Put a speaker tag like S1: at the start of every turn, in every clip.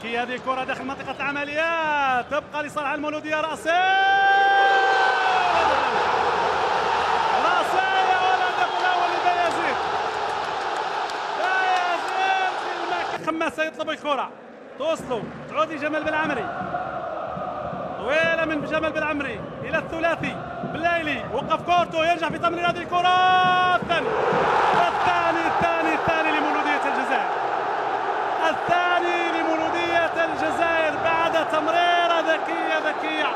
S1: ذكية هذه الكرة داخل منطقة العمليات، تبقى لصالح المولودية. رأسية والهدف الأول لبايزيد. بايزيد في المكان. خماسة يطلب الكرة، توصلوا تعود لجمال بالعمري، طويلة من جمال بالعمري إلى الثلاثي بلايلي، وقف كورتو، ينجح في تمرير هذه الكرة. الثاني لمولودية الجزائر، الثاني لمولودية الجزائر بعد تمريرة ذكية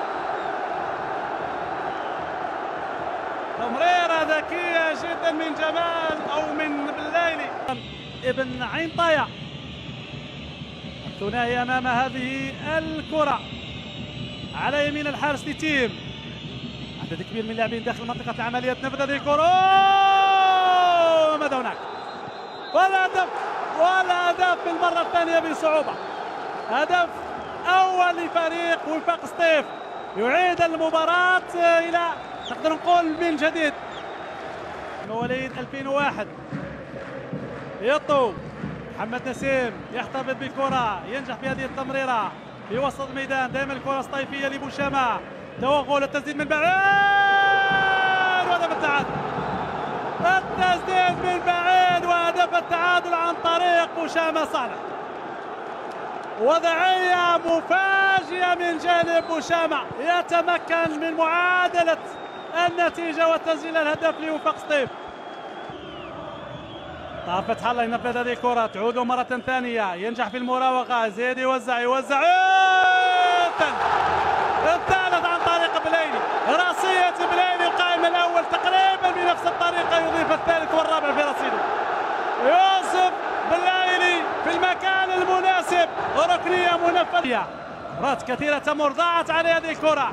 S1: تمريرة ذكية جدا من جمال أو من بلايلي ابن عين طايا. الثنائي أمام هذه الكرة على يمين الحارس لتيم. عدد كبير من اللاعبين داخل منطقة العملية، تنفذ هذه الكرة وماذا هناك؟ والهدف بالمرة الثانية بصعوبة. هدف أول لفريق وفاق سطيف، يعيد المباراة إلى نقدر نقول من جديد. مواليد 2001 يطو محمد نسيم يحتفظ بالكرة، ينجح في هذه التمريرة في وسط الميدان. دائما الكرة الصيفية لبوشامة، توغل التسديد من بعيد وهدف التعادل. التسديد من بعيد وهدف التعادل عن طريق بوشامة صالح. وضعية مفاجئة من جانب بوشامة، يتمكن من معادلة النتيجة وتسجيل الهدف لوفاق سطيف. طاهر فتح الله ينفذ هذه الكرة، تعود مرة ثانية، ينجح في المراوغة، زيد يوزع الثالث عن طريق بلايلي. راسية بلايلي القائم الأول تقريبا بنفس الطريقة، يضيف الثالث والرابع في رصيده. يوسف بلايلي في المكان المناسب، ركنية منفذة. كرات كثيرة تمر، ضاعت عليه هذه الكرة.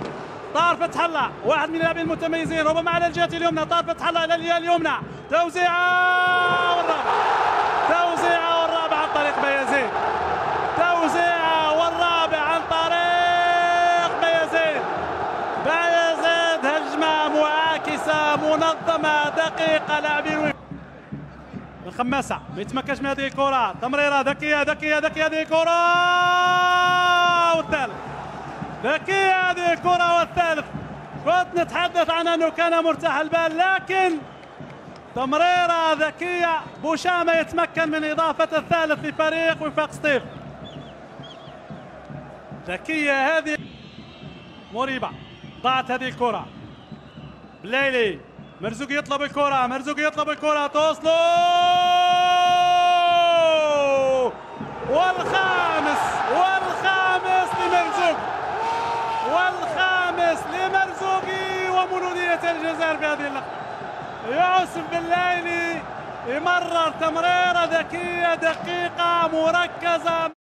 S1: طاهر فتح الله واحد من اللاعبين المتميزين، ربما على الجهة اليمنى. طاهر فتح الله إلى الجهة اليمنى، توزيعة والرابع عن طريق بايزيد. بايزيد هجمة معاكسة منظمة دقيقة. لاعبين الخماسة ما يتمكنش من هذه الكرة، تمريرة ذكية هذه الكرة والثالث. ذكية هذه الكرة والثالث. كنت نتحدث عن أنه كان مرتاح البال، لكن تمريرة ذكية. بوشامة يتمكن من إضافة الثالث لفريق وفاق سطيف. ذكية هذه. مريبة ضاعت هذه الكرة. بلايلي، مرزوق يطلب الكرة، توصلوا والخامس لمرزوقي ومولودية الجزائر في هذه اللقطة. يوسف بلايلي يمرر تمريرة ذكية دقيقة مركزة.